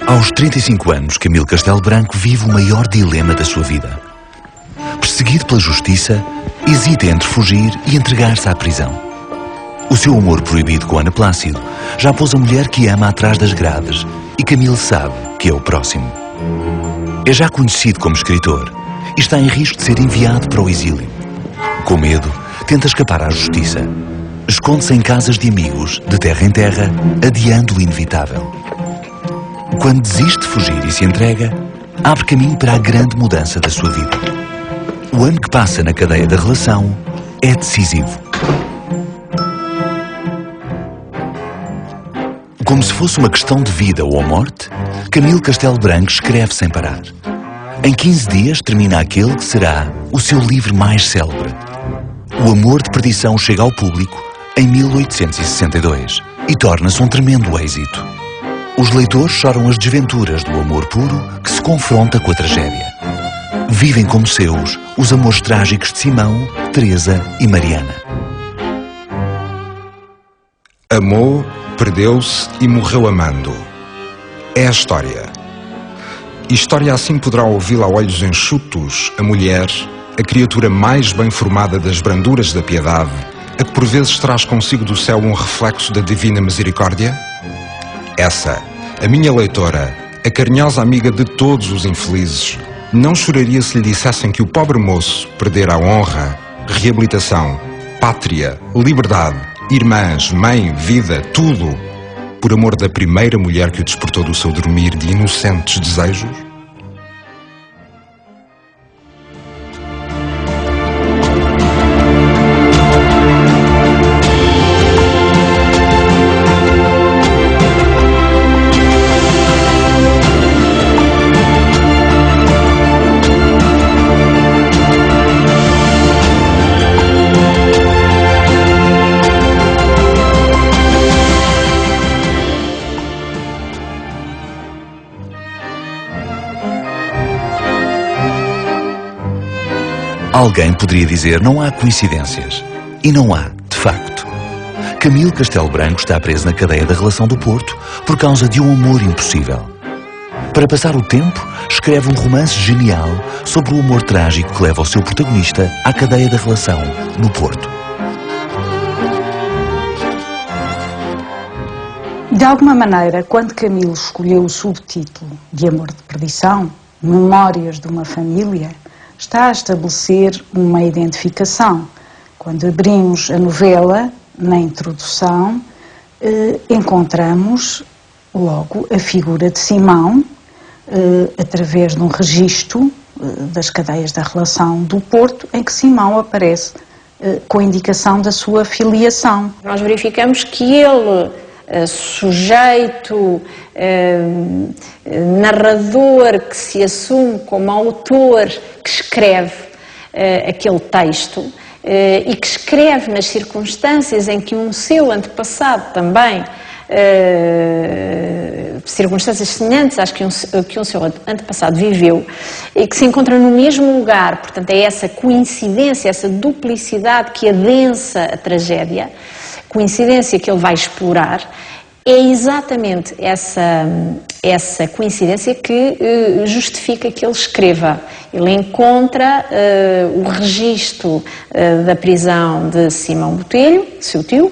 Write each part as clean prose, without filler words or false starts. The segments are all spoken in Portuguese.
Aos 35 anos, Camilo Castelo Branco vive o maior dilema da sua vida. Perseguido pela justiça, hesita entre fugir e entregar-se à prisão. O seu amor proibido com Ana Plácido já pôs a mulher que ama atrás das grades e Camilo sabe que é o próximo. É já conhecido como escritor e está em risco de ser enviado para o exílio. Com medo, tenta escapar à justiça. Esconde-se em casas de amigos, de terra em terra, adiando o inevitável. Quando desiste de fugir e se entrega, abre caminho para a grande mudança da sua vida. O ano que passa na cadeia da relação é decisivo. Como se fosse uma questão de vida ou morte, Camilo Castelo Branco escreve sem parar. Em 15 dias termina aquele que será o seu livro mais célebre. O Amor de Perdição chega ao público em 1862 e torna-se um tremendo êxito. Os leitores choram as desventuras do amor puro que se confronta com a tragédia. Vivem como seus os amores trágicos de Simão, Teresa e Mariana. Amou, perdeu-se e morreu amando. É a história. E história assim poderá ouvi-la a olhos enxutos, a mulher, a criatura mais bem formada das branduras da piedade, a que por vezes traz consigo do céu um reflexo da divina misericórdia? Essa, a minha leitora, a carinhosa amiga de todos os infelizes, não choraria se lhe dissessem que o pobre moço perdera a honra, reabilitação, pátria, liberdade, irmãs, mãe, vida, tudo, por amor da primeira mulher que o despertou do seu dormir de inocentes desejos? Alguém poderia dizer não há coincidências. E não há, de facto. Camilo Castelo Branco está preso na cadeia da relação do Porto por causa de um amor impossível. Para passar o tempo, escreve um romance genial sobre o amor trágico que leva o seu protagonista à cadeia da relação no Porto. De alguma maneira, quando Camilo escolheu o subtítulo de Amor de Perdição, Memórias de uma Família, está a estabelecer uma identificação. Quando abrimos a novela, na introdução, encontramos logo a figura de Simão, através de um registro das cadeias da relação do Porto, em que Simão aparece com a indicação da sua filiação. Nós verificamos que ele, sujeito, narrador que se assume como autor, que escreve aquele texto e que escreve nas circunstâncias em que um seu antepassado também, circunstâncias semelhantes às que um seu antepassado viveu, e que se encontra no mesmo lugar. Portanto, é essa coincidência, essa duplicidade que adensa a tragédia, coincidência que ele vai explorar. É exatamente essa coincidência que justifica que ele escreva. Ele encontra o registro da prisão de Simão Botelho, seu tio,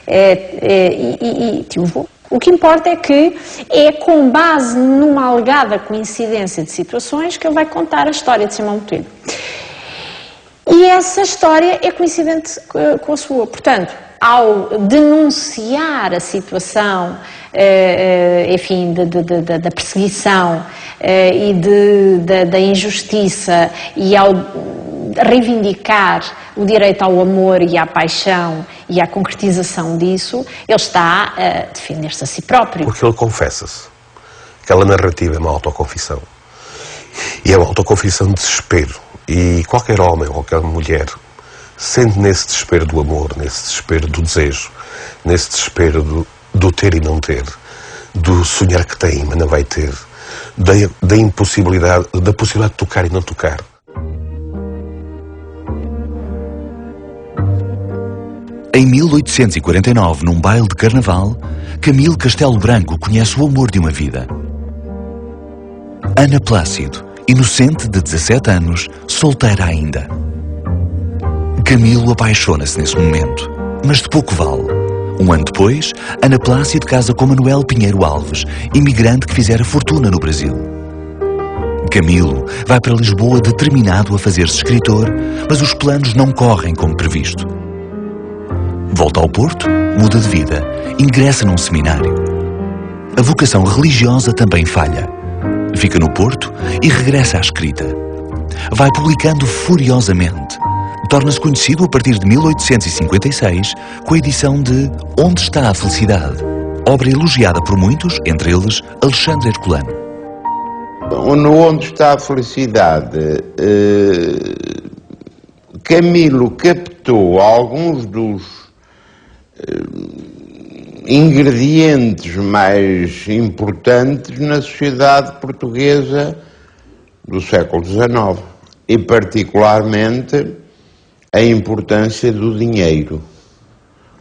e tio-avô. O que importa é que é com base numa alegada coincidência de situações que ele vai contar a história de Simão Botelho. E essa história é coincidente com a sua. Portanto, ao denunciar a situação, enfim, da perseguição e da injustiça, e ao reivindicar o direito ao amor e à paixão e à concretização disso, ele está a defender-se a si próprio. Porque ele confessa-se. Aquela narrativa é uma autoconfissão. E é uma autoconfissão de desespero. E qualquer homem ou qualquer mulher sente nesse desespero do amor, nesse desespero do desejo, nesse desespero do ter e não ter, do sonhar que tem, mas não vai ter, da impossibilidade, da possibilidade de tocar e não tocar. Em 1849, num baile de carnaval, Camilo Castelo Branco conhece o amor de uma vida. Ana Plácido, inocente de 17 anos, solteira ainda. Camilo apaixona-se nesse momento, mas de pouco vale. Um ano depois, Ana Plácido casa com Manuel Pinheiro Alves, imigrante que fizera fortuna no Brasil. Camilo vai para Lisboa determinado a fazer-se escritor, mas os planos não correm como previsto. Volta ao Porto, muda de vida, ingressa num seminário. A vocação religiosa também falha. Fica no Porto e regressa à escrita. Vai publicando furiosamente. Torna-se conhecido a partir de 1856 com a edição de Onde está a Felicidade, obra elogiada por muitos, entre eles Alexandre Herculano. No Onde está a Felicidade, Camilo captou alguns dos ingredientes mais importantes na sociedade portuguesa do século XIX e particularmente a importância do dinheiro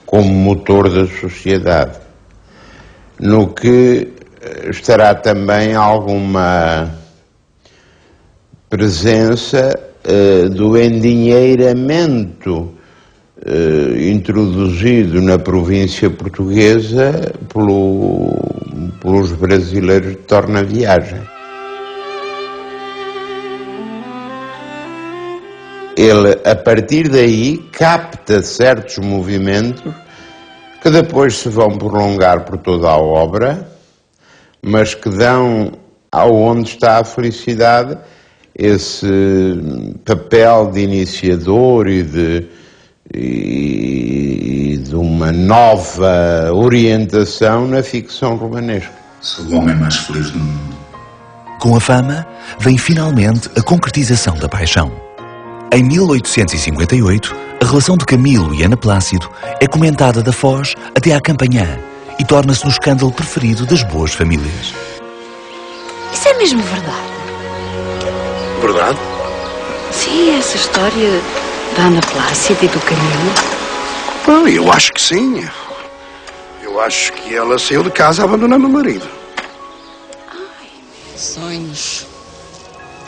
como motor da sociedade, no que estará também alguma presença do endinheiramento introduzido na província portuguesa pelos brasileiros de torna-viagem. Ele, a partir daí, capta certos movimentos que depois se vão prolongar por toda a obra, mas que dão ao Onde está a Felicidade esse papel de iniciador e de uma nova orientação na ficção romanesca. Sou o homem mais feliz do mundo. Com a fama, vem finalmente a concretização da paixão. Em 1858, a relação de Camilo e Ana Plácido é comentada da Foz até à Campanhã e torna-se no escândalo preferido das boas famílias. Isso é mesmo verdade? Verdade? Sim, essa história da Ana Plácido e do Camilo. Eu acho que sim. Eu acho que ela saiu de casa abandonando o marido. Sonhos.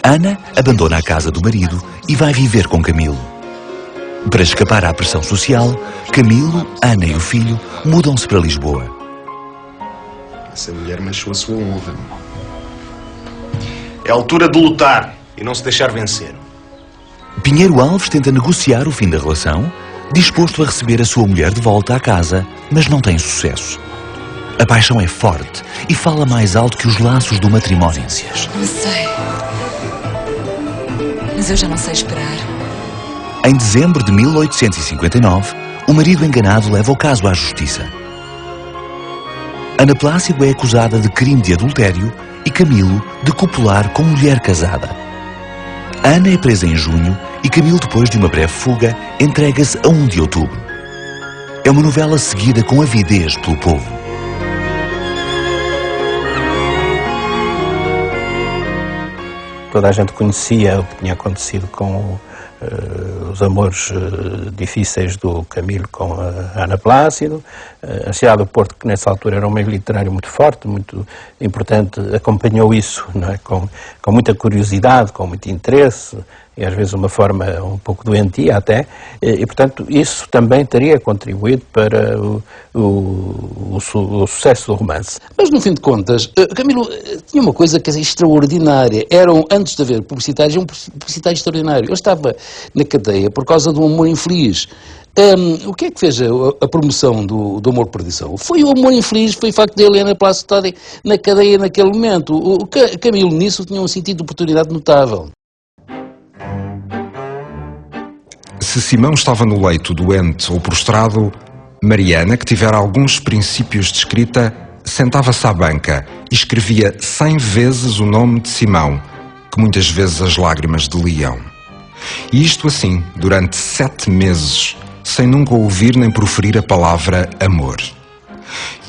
Ana abandona a casa do marido e vai viver com Camilo. Para escapar à pressão social, Camilo, Ana e o filho mudam-se para Lisboa. Essa mulher manchou a sua honra. É a altura de lutar e não se deixar vencer. Pinheiro Alves tenta negociar o fim da relação, disposto a receber a sua mulher de volta à casa, mas não tem sucesso. A paixão é forte e fala mais alto que os laços do matrimónio. Não sei. Mas eu já não sei esperar. Em dezembro de 1859, o marido enganado leva o caso à justiça. Ana Plácido é acusada de crime de adultério e Camilo de copular com mulher casada. Ana é presa em junho e Camilo, depois de uma breve fuga, entrega-se a 1 de outubro. É uma novela seguida com avidez pelo povo. Toda a gente conhecia o que tinha acontecido com os amores difíceis do Camilo com a Ana Plácido. A cidade do Porto, que nessa altura era um meio literário muito forte, muito importante, acompanhou isso, não é? com muita curiosidade, com muito interesse, e às vezes uma forma um pouco doentia até, e portanto isso também teria contribuído para o sucesso do romance. Mas no fim de contas, Camilo tinha uma coisa que é extraordinária. Antes de haver publicitários, um publicitário extraordinário. Ele estava na cadeia por causa do amor infeliz. O que é que fez a promoção do amor por perdição? Foi o amor infeliz, foi o facto de ele e Ana Plácido estarem na cadeia naquele momento. O Camilo nisso tinha um sentido de oportunidade notável. Se Simão estava no leito doente ou prostrado, Mariana, que tivera alguns princípios de escrita, sentava-se à banca e escrevia 100 vezes o nome de Simão, que muitas vezes as lágrimas deliam. E isto assim, durante 7 meses, sem nunca ouvir nem proferir a palavra amor.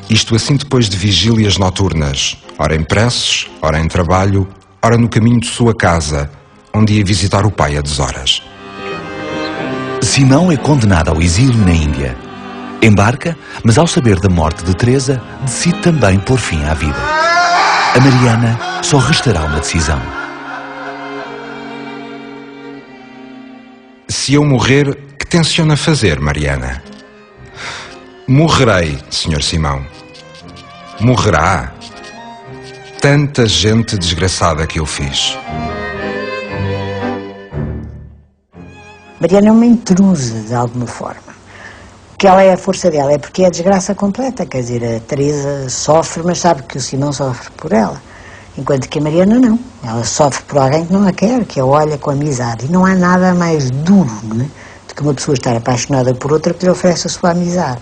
Isto assim depois de vigílias noturnas, ora em preces, ora em trabalho, ora no caminho de sua casa, onde ia visitar o pai a deshoras. Simão é condenado ao exílio na Índia. Embarca, mas ao saber da morte de Teresa, decide também pôr fim à vida. A Mariana só restará uma decisão. Se eu morrer, que tenciona fazer, Mariana? Morrerei, Sr. Simão. Morrerá. Tanta gente desgraçada que eu fiz. Mariana é uma intrusa, de alguma forma. O que ela é a força dela é porque é a desgraça completa. Quer dizer, a Teresa sofre, mas sabe que o Simão sofre por ela. Enquanto que a Mariana não. Ela sofre por alguém que não a quer, que a olha com amizade. E não há nada mais duro, não é, do que uma pessoa estar apaixonada por outra que lhe oferece a sua amizade.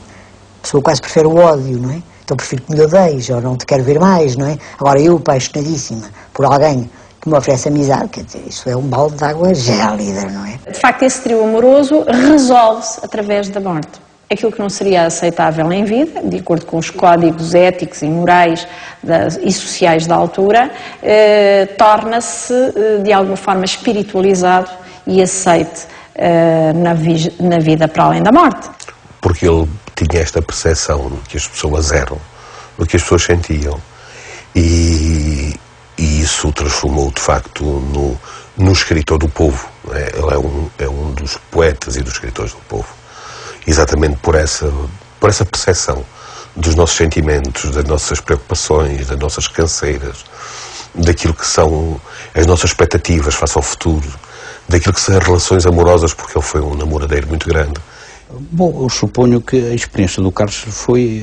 A pessoa quase prefere o ódio, não é? Então prefiro que me odeies, ou não te quero ver mais, não é? Agora eu, apaixonadíssima por alguém que me oferece amizade, quer dizer, isso é um balde de água gélida, não é? De facto, esse trio amoroso resolve-se através da morte. Aquilo que não seria aceitável em vida, de acordo com os códigos éticos e morais e sociais da altura, torna-se de alguma forma espiritualizado e aceite na vida para além da morte. Porque ele tinha esta percepção do que as pessoas eram, do que as pessoas sentiam, e isso o transformou de facto no escritor do povo. Ele é um dos poetas e dos escritores do povo, exatamente por essa percepção dos nossos sentimentos, das nossas preocupações, das nossas canseiras, daquilo que são as nossas expectativas face ao futuro, daquilo que são as relações amorosas, porque ele foi um namoradeiro muito grande. Bom, eu suponho que a experiência do Carlos foi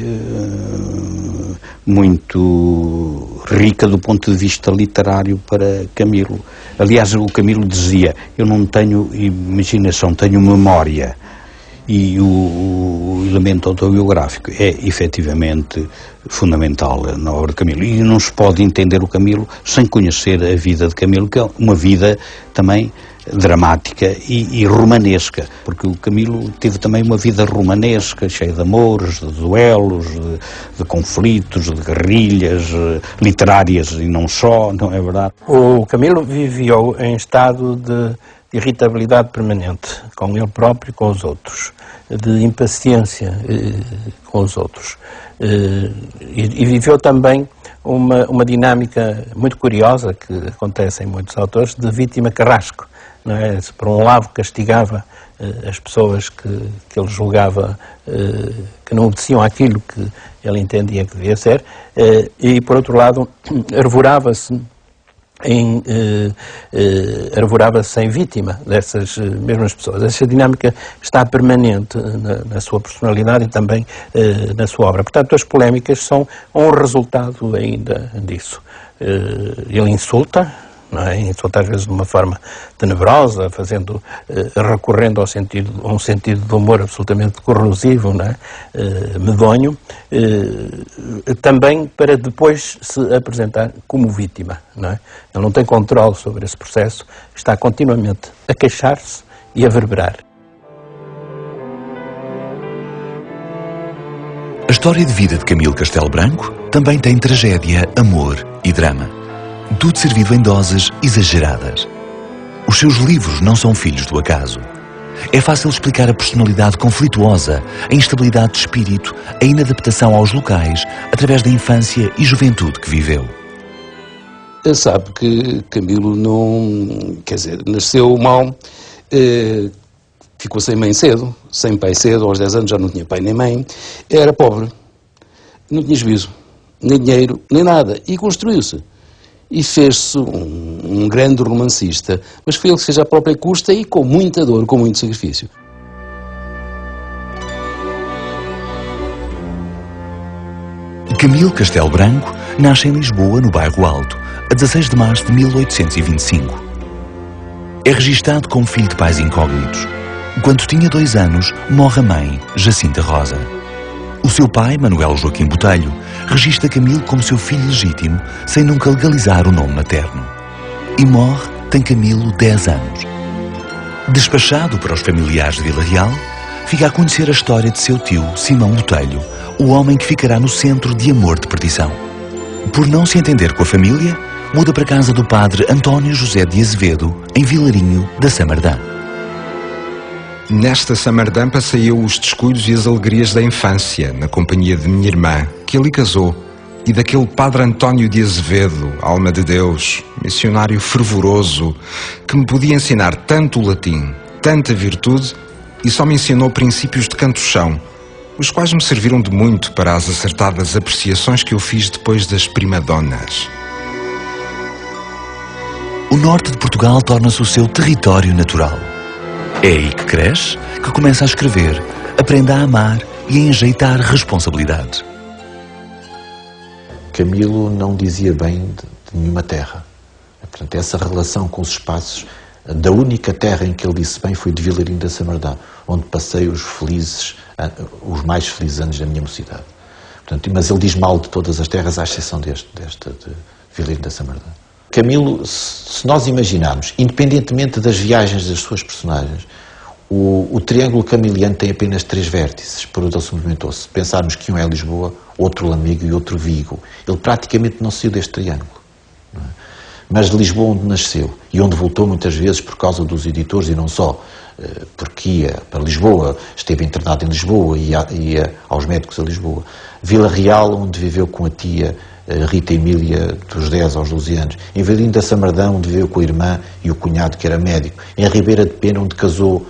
muito rica do ponto de vista literário para Camilo. Aliás, o Camilo dizia, eu não tenho imaginação, tenho memória. E o elemento autobiográfico é efetivamente fundamental na obra de Camilo. E não se pode entender o Camilo sem conhecer a vida de Camilo, que é uma vida também dramática e romanesca, porque o Camilo teve também uma vida romanesca, cheia de amores, de duelos, de conflitos, de guerrilhas literárias e não só, não é verdade? O Camilo viveu em estado de irritabilidade permanente, com ele próprio e com os outros, de impaciência com os outros, e viveu também uma dinâmica muito curiosa que acontece em muitos autores, de vítima carrasco. Não é? Por um lado castigava as pessoas que ele julgava que não obedeciam àquilo que ele entendia que devia ser, e por outro lado arvorava-se em vítima dessas mesmas pessoas. Essa dinâmica está permanente na sua personalidade e também na sua obra. Portanto, as polémicas são um resultado ainda disso. Ele insulta, não é? Insulta às vezes de uma forma tenebrosa, recorrendo a um sentido de humor absolutamente corrosivo, não é? Medonho, também para depois se apresentar como vítima, não é? Ele não tem controle sobre esse processo, está continuamente a queixar-se e a verberar. A história de vida de Camilo Castelo Branco também tem tragédia, amor e drama. Tudo servido em doses exageradas. Os seus livros não são filhos do acaso. É fácil explicar a personalidade conflituosa, a instabilidade de espírito, a inadaptação aos locais, através da infância e juventude que viveu. Sabe que Camilo não... quer dizer, nasceu mal, ficou sem mãe cedo, sem pai cedo, aos 10 anos já não tinha pai nem mãe, era pobre, não tinha juízo, nem dinheiro, nem nada, e construiu-se. E fez-se um grande romancista, mas foi ele que fez à própria custa e com muita dor, com muito sacrifício. Camilo Castelo Branco nasce em Lisboa, no Bairro Alto, a 16 de março de 1825. É registado como filho de pais incógnitos. Quando tinha 2 anos, morre a mãe, Jacinta Rosa. O seu pai, Manuel Joaquim Botelho, registra Camilo como seu filho legítimo, sem nunca legalizar o nome materno. E morre, tem Camilo 10 anos. Despachado para os familiares de Vila Real, fica a conhecer a história de seu tio, Simão Botelho, o homem que ficará no centro de Amor de Perdição. Por não se entender com a família, muda para a casa do padre António José de Azevedo, em Vilarinho da Samardã. Nesta Samardã passei eu os descuidos e as alegrias da infância, na companhia de minha irmã, que ali casou, e daquele padre António de Azevedo, alma de Deus, missionário fervoroso, que me podia ensinar tanto o latim, tanta virtude, e só me ensinou princípios de canto-chão, os quais me serviram de muito para as acertadas apreciações que eu fiz depois das primadonnas. O norte de Portugal torna-se o seu território natural. É aí que cresce, que começa a escrever, aprende a amar e a enjeitar responsabilidades. Camilo não dizia bem de nenhuma terra. Portanto, essa relação com os espaços, da única terra em que ele disse bem foi de Vilarinho da Samardã, onde passei os mais felizes anos da minha mocidade. Portanto, mas ele diz mal de todas as terras, à exceção desta de Vilarinho da Samardã. Camilo, se nós imaginarmos, independentemente das viagens das suas personagens, o triângulo camiliano tem apenas 3 vértices, por onde ele se movimentou. Se pensarmos que um é Lisboa, outro Lamego e outro Vigo, ele praticamente não saiu deste triângulo. Não é? Mas de Lisboa, onde nasceu e onde voltou muitas vezes por causa dos editores, e não só, porque ia para Lisboa, esteve internado em Lisboa e ia aos médicos a Lisboa. Vila Real, onde viveu com a tia Rita Emília, dos 10 aos 12 anos. Em Vilarinho da Samardã, onde viveu com a irmã e o cunhado, que era médico. Em Ribeira de Pena, onde casou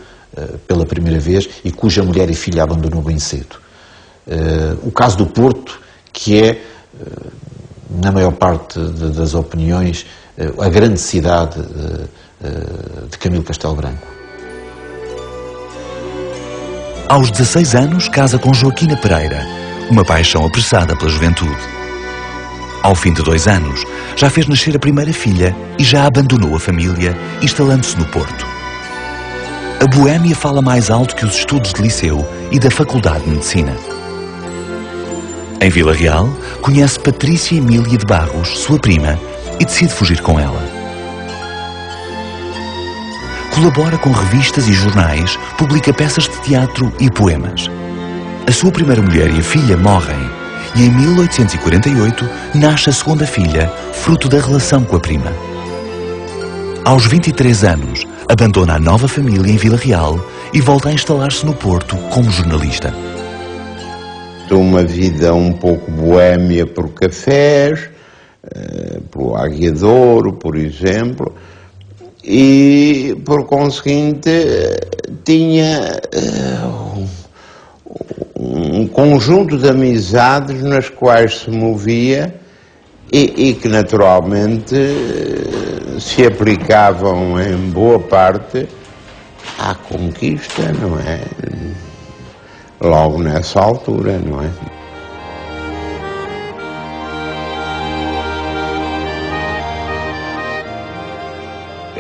pela primeira vez e cuja mulher e filha abandonou bem cedo. O caso do Porto, que é, na maior parte das opiniões, a grande cidade de Camilo Castelo Branco. Aos 16 anos, casa com Joaquina Pereira, uma paixão apressada pela juventude. Ao fim de 2 anos, já fez nascer a primeira filha e já abandonou a família, instalando-se no Porto. A Boémia fala mais alto que os estudos de liceu e da Faculdade de Medicina. Em Vila Real, conhece Patrícia Emília de Barros, sua prima, e decide fugir com ela. Colabora com revistas e jornais, publica peças de teatro e poemas. A sua primeira mulher e a filha morrem, e em 1848 nasce a segunda filha, fruto da relação com a prima. Aos 23 anos, abandona a nova família em Vila Real e volta a instalar-se no Porto como jornalista. Uma vida um pouco boémia por cafés, pelo Águia de Ouro, por exemplo, e, por conseguinte, tinha um conjunto de amizades nas quais se movia e que, naturalmente, se aplicavam em boa parte à conquista, não é? Logo nessa altura, não é?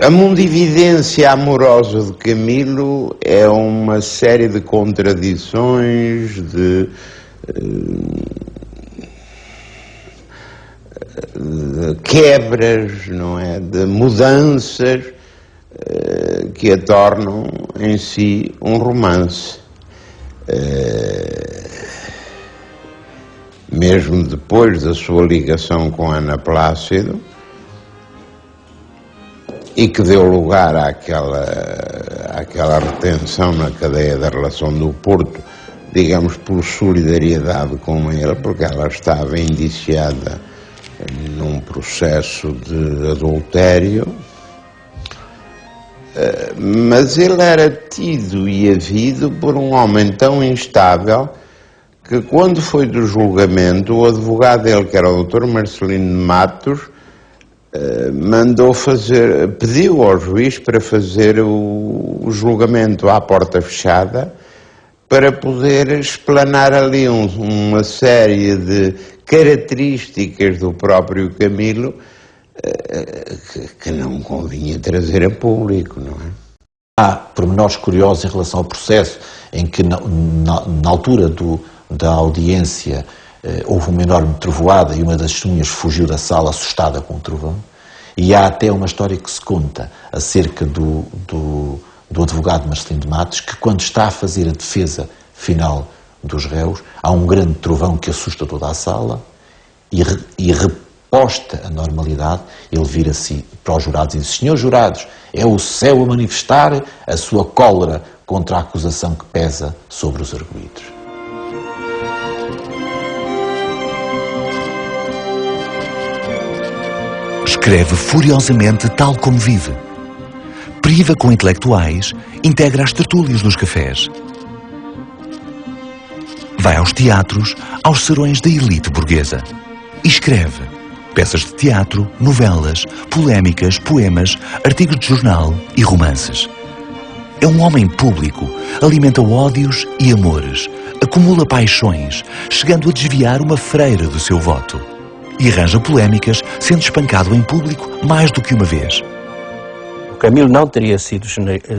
A mundividência amorosa de Camilo é uma série de contradições, de quebras, não é? De mudanças que a tornam em si um romance. Mesmo depois da sua ligação com Ana Plácido, e que deu lugar àquela retenção na cadeia da relação do Porto, digamos, por solidariedade com ele, porque ela estava indiciada num processo de adultério, mas ele era tido e havido por um homem tão instável que, quando foi do julgamento, o advogado dele, que era o Dr. Marcelino de Matos, pediu ao juiz para fazer o julgamento à porta fechada, para poder explanar ali uma série de características do próprio Camilo que não convinha trazer a público, não é? Há pormenores curiosos em relação ao processo, em que na altura da audiência houve uma enorme trovoada e uma das testemunhas fugiu da sala assustada com o trovão, e há até uma história que se conta acerca do advogado Marcelino de Matos, que, quando está a fazer a defesa final dos réus, há um grande trovão que assusta toda a sala e reposta a normalidade. Ele vira-se para os jurados e diz: senhores jurados, é o céu a manifestar a sua cólera contra a acusação que pesa sobre os arguidos. Escreve furiosamente tal como vive. Priva com intelectuais, integra as tertúlias dos cafés. Vai aos teatros, aos serões da elite burguesa. E escreve peças de teatro, novelas, polémicas, poemas, artigos de jornal e romances. É um homem público, alimenta ódios e amores, acumula paixões, chegando a desviar uma freira do seu voto. E arranja polémicas, sendo espancado em público mais do que uma vez. O Camilo não teria sido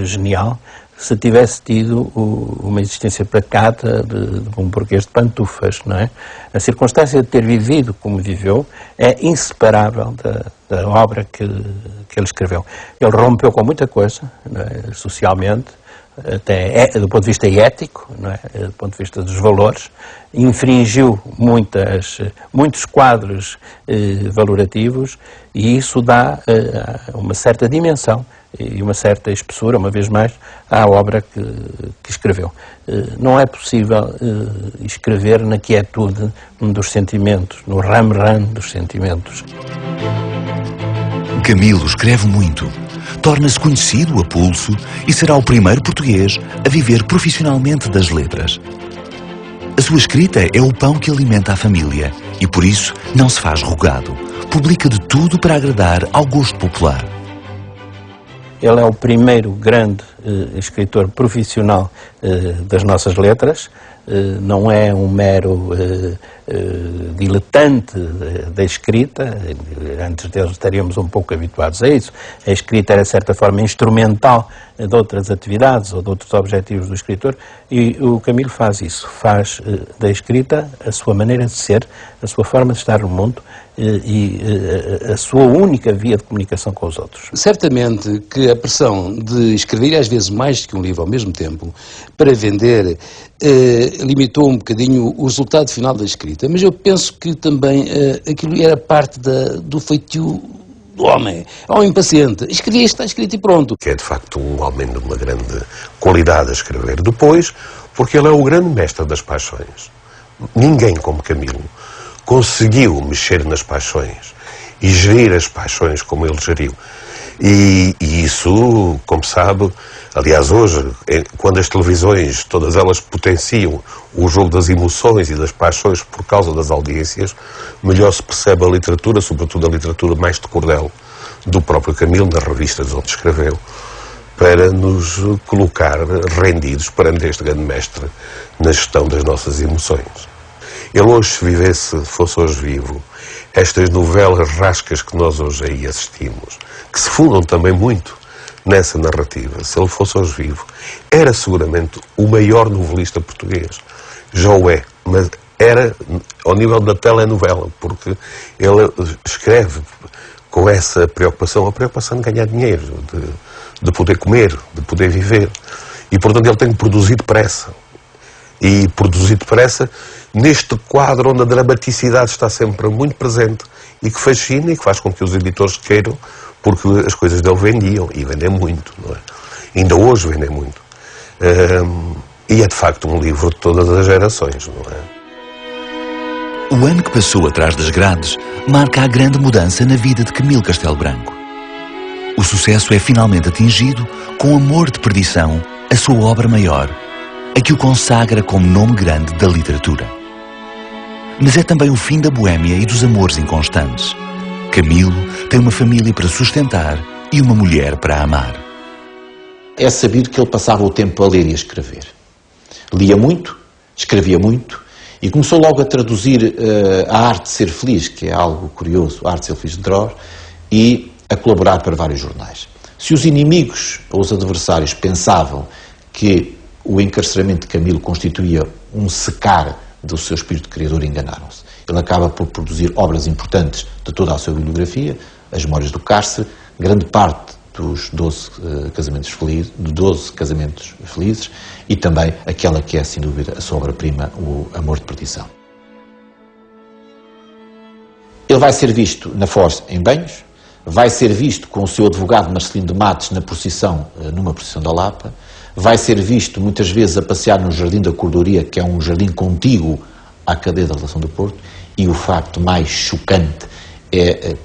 genial se tivesse tido uma existência pacata de um burguês de pantufas, não é? A circunstância de ter vivido como viveu é inseparável da obra que ele escreveu. Ele rompeu com muita coisa, não é? Socialmente, até do ponto de vista ético, não é? Do ponto de vista dos valores, infringiu muitos quadros valorativos, e isso dá uma certa dimensão e uma certa espessura, uma vez mais, à obra que escreveu. Não é possível escrever na quietude dos sentimentos, no ram-ram dos sentimentos. Camilo escreve muito. Torna-se conhecido a pulso e será o primeiro português a viver profissionalmente das letras. A sua escrita é o pão que alimenta a família e, por isso, não se faz rogado. Publica de tudo para agradar ao gosto popular. Ele é o primeiro grande escritor profissional das nossas letras. Não é um mero diletante da escrita. Antes dele estaríamos um pouco habituados a isso. A escrita era, de certa forma, instrumental de outras atividades ou de outros objetivos do escritor, e o Camilo faz isso. Faz da escrita a sua maneira de ser, a sua forma de estar no mundo e a sua única via de comunicação com os outros. Certamente que a pressão de escrever, às vezes mais que um livro ao mesmo tempo, para vender, limitou um bocadinho o resultado final da escrita, mas eu penso que também aquilo era parte do feitio do homem. É um homem paciente. Escrevia, está escrito e pronto. Que é de facto um homem de uma grande qualidade a escrever. Depois, porque ele é o grande mestre das paixões. Ninguém como Camilo conseguiu mexer nas paixões e gerir as paixões como ele geriu. E isso, como sabe, aliás hoje, quando as televisões, todas elas potenciam o jogo das emoções e das paixões por causa das audiências, melhor se percebe a literatura, sobretudo a literatura mais de cordel do próprio Camilo, nas revistas onde escreveu, para nos colocar rendidos perante este grande mestre na gestão das nossas emoções. Ele hoje, se fosse hoje vivo, estas novelas rascas que nós hoje aí assistimos, que se fundam também muito nessa narrativa, se ele fosse hoje vivo, era seguramente o maior novelista português. Já o é, mas era ao nível da telenovela, porque ele escreve com essa preocupação, a preocupação de ganhar dinheiro, de poder comer, de poder viver. E, portanto, ele tem produzido depressa. E produzir depressa neste quadro onde a dramaticidade está sempre muito presente e que fascina e que faz com que os editores queiram, porque as coisas dele vendiam, e vendem muito, não é? Ainda hoje vendem muito. E é de facto um livro de todas as gerações, não é? O ano que passou atrás das grades marca a grande mudança na vida de Camilo Castelo Branco. O sucesso é finalmente atingido com Amor de Perdição, a sua obra maior, a que o consagra como nome grande da literatura. Mas é também o fim da boémia e dos amores inconstantes. Camilo tem uma família para sustentar e uma mulher para amar. É sabido que ele passava o tempo a ler e a escrever. Lia muito, escrevia muito e começou logo a traduzir a arte de ser feliz, que é algo curioso, a arte de ser feliz de Dror, e a colaborar para vários jornais. Se os inimigos ou os adversários pensavam que o encarceramento de Camilo constituía um secar do seu espírito criador, enganaram-se. Ele acaba por produzir obras importantes de toda a sua bibliografia, as Memórias do Cárcere, grande parte dos 12 casamentos felizes e também aquela que é, sem dúvida, a sua obra-prima, o Amor de Perdição. Ele vai ser visto na Foz em Banhos, vai ser visto com o seu advogado Marcelino de Matos numa procissão da Lapa, vai ser visto muitas vezes a passear no Jardim da Cordoria, que é um jardim contíguo à cadeia da Relação do Porto, e o facto mais chocante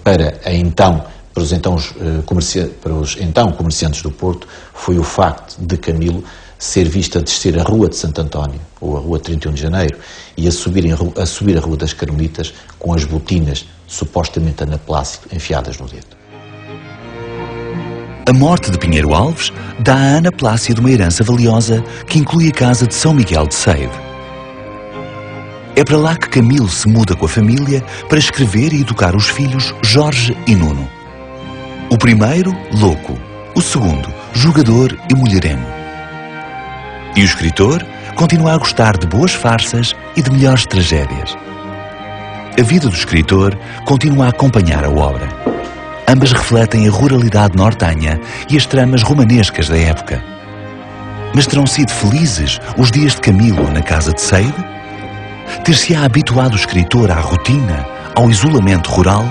para os então comerciantes do Porto, foi o facto de Camilo ser visto a descer a Rua de Santo António, ou a Rua 31 de Janeiro, e a subir a Rua das Carmelitas com as botinas supostamente Ana Plácido enfiadas no dedo. A morte de Pinheiro Alves dá a Ana Plácido uma herança valiosa que inclui a casa de São Miguel de Seide. É para lá que Camilo se muda com a família para escrever e educar os filhos Jorge e Nuno. O primeiro, louco. O segundo, jogador e mulherengo. E o escritor continua a gostar de boas farsas e de melhores tragédias. A vida do escritor continua a acompanhar a obra. Ambas refletem a ruralidade nortenha e as tramas romanescas da época. Mas terão sido felizes os dias de Camilo na casa de Seide? Ter-se-á habituado o escritor à rotina, ao isolamento rural?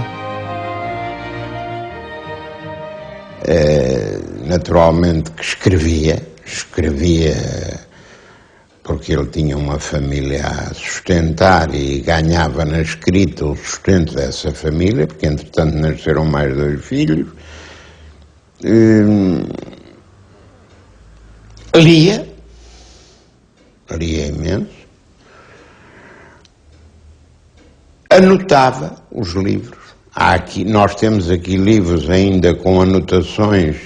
Naturalmente que escrevia porque ele tinha uma família a sustentar e ganhava na escrita o sustento dessa família, porque entretanto nasceram mais 2 filhos. Lia imenso, anotava os livros. Nós temos aqui livros ainda com anotações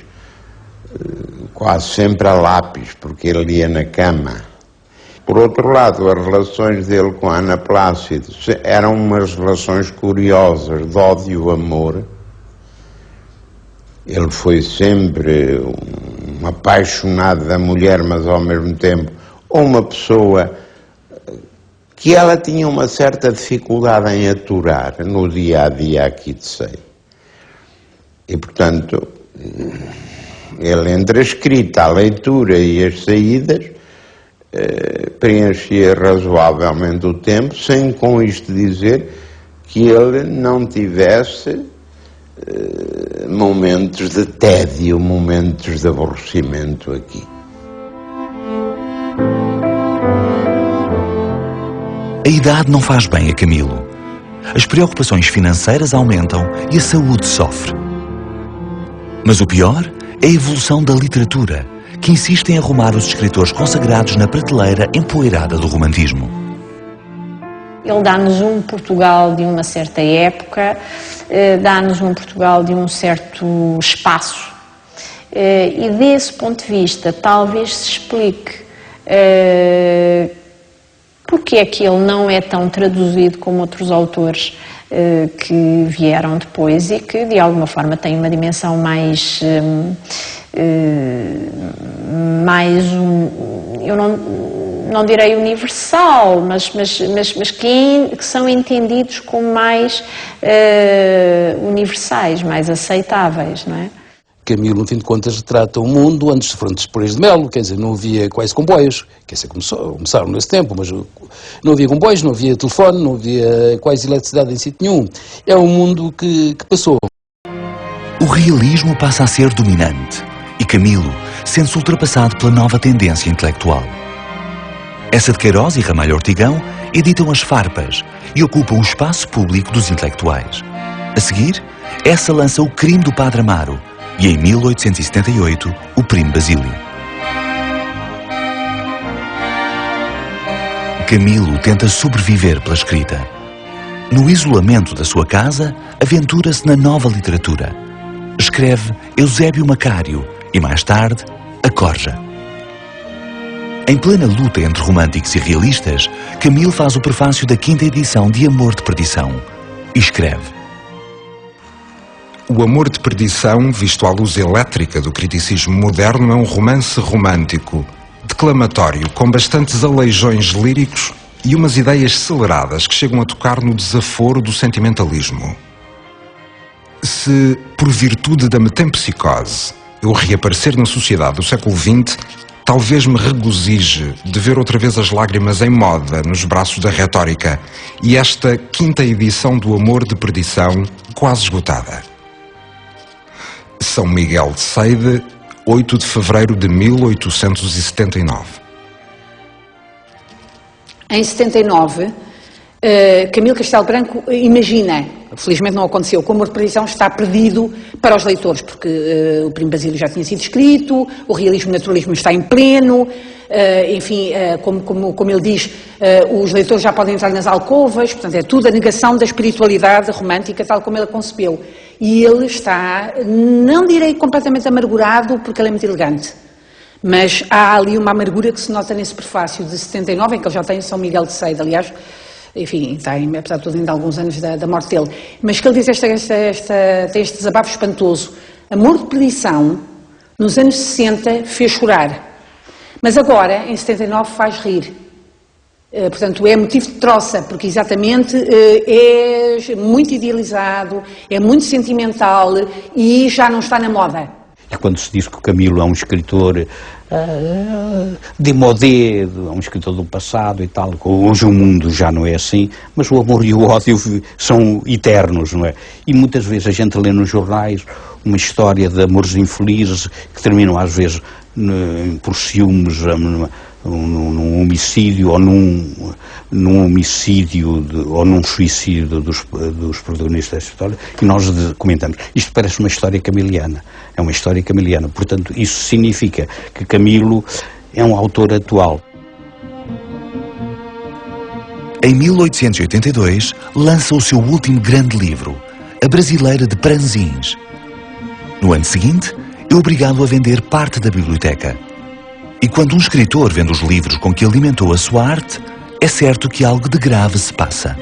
quase sempre a lápis, porque ele lia na cama. Por outro lado, as relações dele com a Ana Plácido eram umas relações curiosas de ódio-amor. Ele foi sempre um apaixonado da mulher, mas ao mesmo tempo uma pessoa que ela tinha uma certa dificuldade em aturar no dia-a-dia aqui de Seide. E, portanto, ele entre a escrita, a leitura e as saídas preenchia razoavelmente o tempo, sem com isto dizer que ele não tivesse momentos de tédio, momentos de aborrecimento aqui. A idade não faz bem a Camilo. As preocupações financeiras aumentam e a saúde sofre. Mas o pior é a evolução da literatura, que insiste em arrumar os escritores consagrados na prateleira empoeirada do romantismo. Ele dá-nos um Portugal de uma certa época, dá-nos um Portugal de um certo espaço. E desse ponto de vista, talvez se explique porque é que ele não é tão traduzido como outros autores que vieram depois e que, de alguma forma, têm uma dimensão mais eu não direi universal, mas que são entendidos como mais universais, mais aceitáveis, não é? Camilo, no fim de contas, retrata o mundo antes de fronteiras de Melo, quer dizer, não havia quase comboios, quer dizer, começaram nesse tempo, mas não havia comboios, não havia telefone, não havia quase eletricidade em sítio nenhum. É um mundo que passou. O realismo passa a ser dominante e Camilo sente-se ultrapassado pela nova tendência intelectual. Essa de Queiroz e Ramalho Ortigão editam as farpas e ocupam o espaço público dos intelectuais. A seguir, essa lança O Crime do Padre Amaro e, em 1878, O Primo Basílio. Camilo tenta sobreviver pela escrita. No isolamento da sua casa, aventura-se na nova literatura. Escreve Eusébio Macário e, mais tarde, A Corja. Em plena luta entre românticos e realistas, Camilo faz o prefácio da 5ª edição de Amor de Perdição e escreve: O Amor de Perdição, visto à luz elétrica do criticismo moderno, é um romance romântico, declamatório, com bastantes aleijões líricos e umas ideias aceleradas que chegam a tocar no desaforo do sentimentalismo. Se, por virtude da metempsicose, eu reaparecer na sociedade do século XX, talvez me regozije de ver outra vez as lágrimas em moda nos braços da retórica e esta 5ª edição do Amor de Perdição quase esgotada. São Miguel de Seide, 8 de fevereiro de 1879. Em 79, Camilo Castelo Branco imagina, felizmente não aconteceu, que o Amor de Perdição está perdido para os leitores, porque o Primo Basílio já tinha sido escrito, o realismo e o naturalismo está em pleno, enfim, como ele diz, os leitores já podem entrar nas alcovas, portanto é tudo a negação da espiritualidade romântica tal como ele a concebeu. E ele está, não direi completamente amargurado, porque ele é muito elegante, mas há ali uma amargura que se nota nesse prefácio de 79, em que ele já tem São Miguel de Seida, aliás, enfim, tem, apesar de tudo, ainda alguns anos da morte dele, mas que ele diz tem este desabafo espantoso. Amor de Perdição, nos anos 60, fez chorar, mas agora, em 79, faz rir. Portanto, é motivo de troça, porque exatamente é muito idealizado, é muito sentimental e já não está na moda. E quando se diz que o Camilo é um escritor démodé, é um escritor do passado e tal, hoje o mundo já não é assim, mas o amor e o ódio são eternos, não é? E muitas vezes a gente lê nos jornais uma história de amores infelizes que terminam às vezes por ciúmes, num homicídio ou num homicídio ou num suicídio dos protagonistas desta história, e nós comentamos. Isto parece uma história camiliana, é uma história camiliana, portanto isso significa que Camilo é um autor atual. Em 1882 lança o seu último grande livro, A Brasileira de Pranzins. No ano seguinte é obrigado a vender parte da biblioteca. E quando um escritor vende os livros com que alimentou a sua arte, é certo que algo de grave se passa.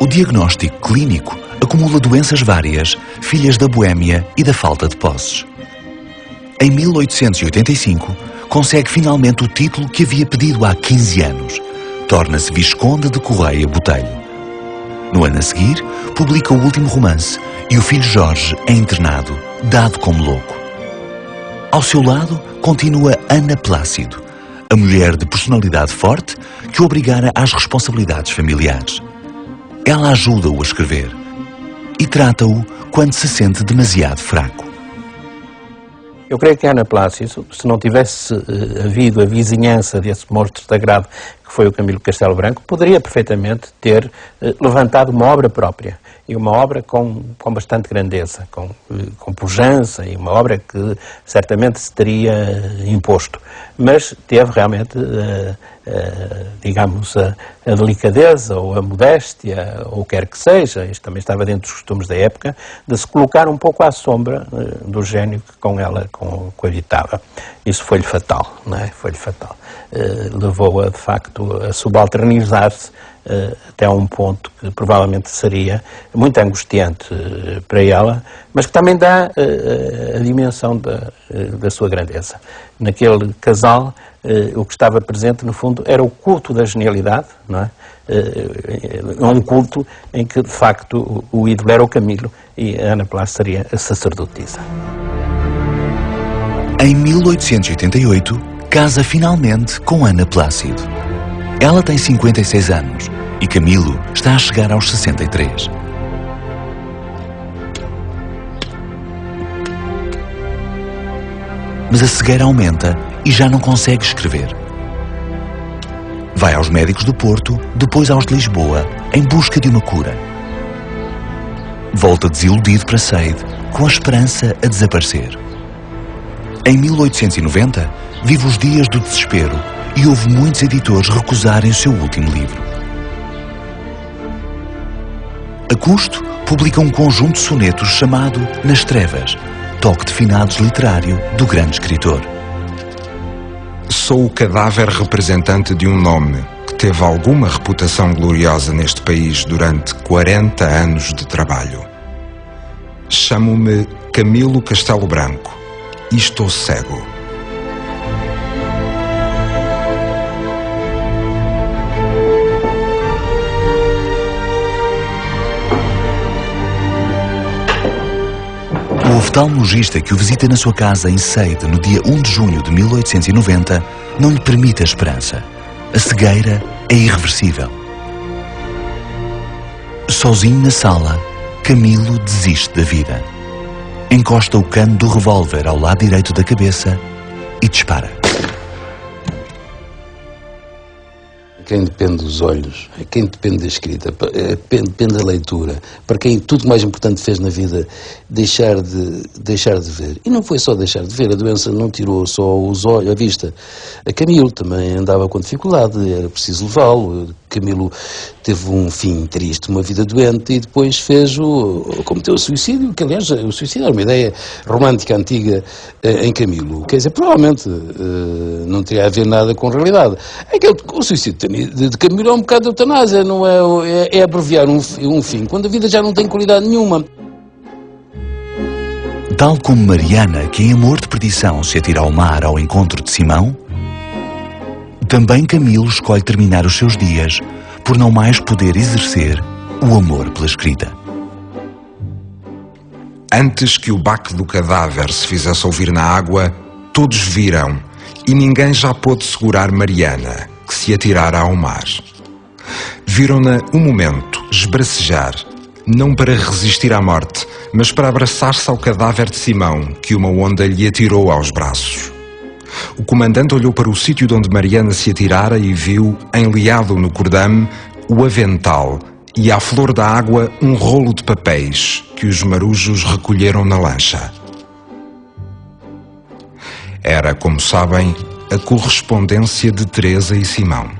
O diagnóstico clínico acumula doenças várias, filhas da boémia e da falta de posses. Em 1885, consegue finalmente o título que havia pedido há 15 anos. Torna-se Visconde de Correia Botelho. No ano a seguir, publica o último romance e o filho Jorge é internado, dado como louco. Ao seu lado, continua Ana Plácido, a mulher de personalidade forte que o obrigara às responsabilidades familiares. Ela ajuda-o a escrever e trata-o quando se sente demasiado fraco. Eu creio que Ana Plácido, se não tivesse havido a vizinhança desse monstro sagrado que foi o Camilo Castelo Branco, poderia perfeitamente ter levantado uma obra própria. E uma obra com bastante grandeza, com pujança, e uma obra que certamente se teria imposto. Mas teve realmente, digamos, a delicadeza ou a modéstia, ou quer que seja, isto também estava dentro dos costumes da época, de se colocar um pouco à sombra do gênio que com ela coabitava. Isso foi-lhe fatal, não é? Foi-lhe fatal. Levou-a, de facto, a subalternizar-se até a um ponto que provavelmente seria muito angustiante para ela, mas que também dá a dimensão da sua grandeza. Naquele casal, o que estava presente, no fundo, era o culto da genialidade, não é? Um culto em que, de facto, o ídolo era o Camilo e a Ana Plácido seria a sacerdotisa. Em 1888, casa finalmente com Ana Plácido. Ela tem 56 anos e Camilo está a chegar aos 63. Mas a cegueira aumenta e já não consegue escrever. Vai aos médicos do Porto, depois aos de Lisboa, em busca de uma cura. Volta desiludido para Sade, com a esperança a desaparecer. Em 1890, vive os dias do desespero e houve muitos editores recusarem o seu último livro. A custo, publica um conjunto de sonetos chamado Nas Trevas, toque de finados literário do grande escritor. Sou o cadáver representante de um nome que teve alguma reputação gloriosa neste país durante 40 anos de trabalho. Chamo-me Camilo Castelo Branco e estou cego. O oftalmologista que o visita na sua casa em Sade no dia 1 de junho de 1890 não lhe permite a esperança. A cegueira é irreversível. Sozinho na sala, Camilo desiste da vida. Encosta o cano do revólver ao lado direito da cabeça e dispara. quem depende dos olhos, a quem depende da escrita, depende da leitura, para quem tudo mais importante fez na vida, deixar de ver. E não foi só deixar de ver, a doença não tirou só os olhos, a vista. A Camilo também andava com dificuldade, era preciso levá-lo. Camilo teve um fim triste, uma vida doente, e depois cometeu o suicídio, que aliás o suicídio era uma ideia romântica antiga em Camilo. Quer dizer, provavelmente não teria a ver nada com a realidade. O suicídio de Camilo é um bocado de eutanásia, não é abreviar um fim, quando a vida já não tem qualidade nenhuma. Tal como Mariana, que em amor de perdição se atira ao mar ao encontro de Simão, também Camilo escolhe terminar os seus dias por não mais poder exercer o amor pela escrita. Antes que o baque do cadáver se fizesse ouvir na água, todos viram, e ninguém já pôde segurar Mariana, que se atirara ao mar. Viram-na um momento esbracejar, não para resistir à morte, mas para abraçar-se ao cadáver de Simão, que uma onda lhe atirou aos braços. O comandante olhou para o sítio de onde Mariana se atirara e viu, enliado no cordame, o avental e, à flor da água, um rolo de papéis que os marujos recolheram na lancha. Era, como sabem, a correspondência de Teresa e Simão.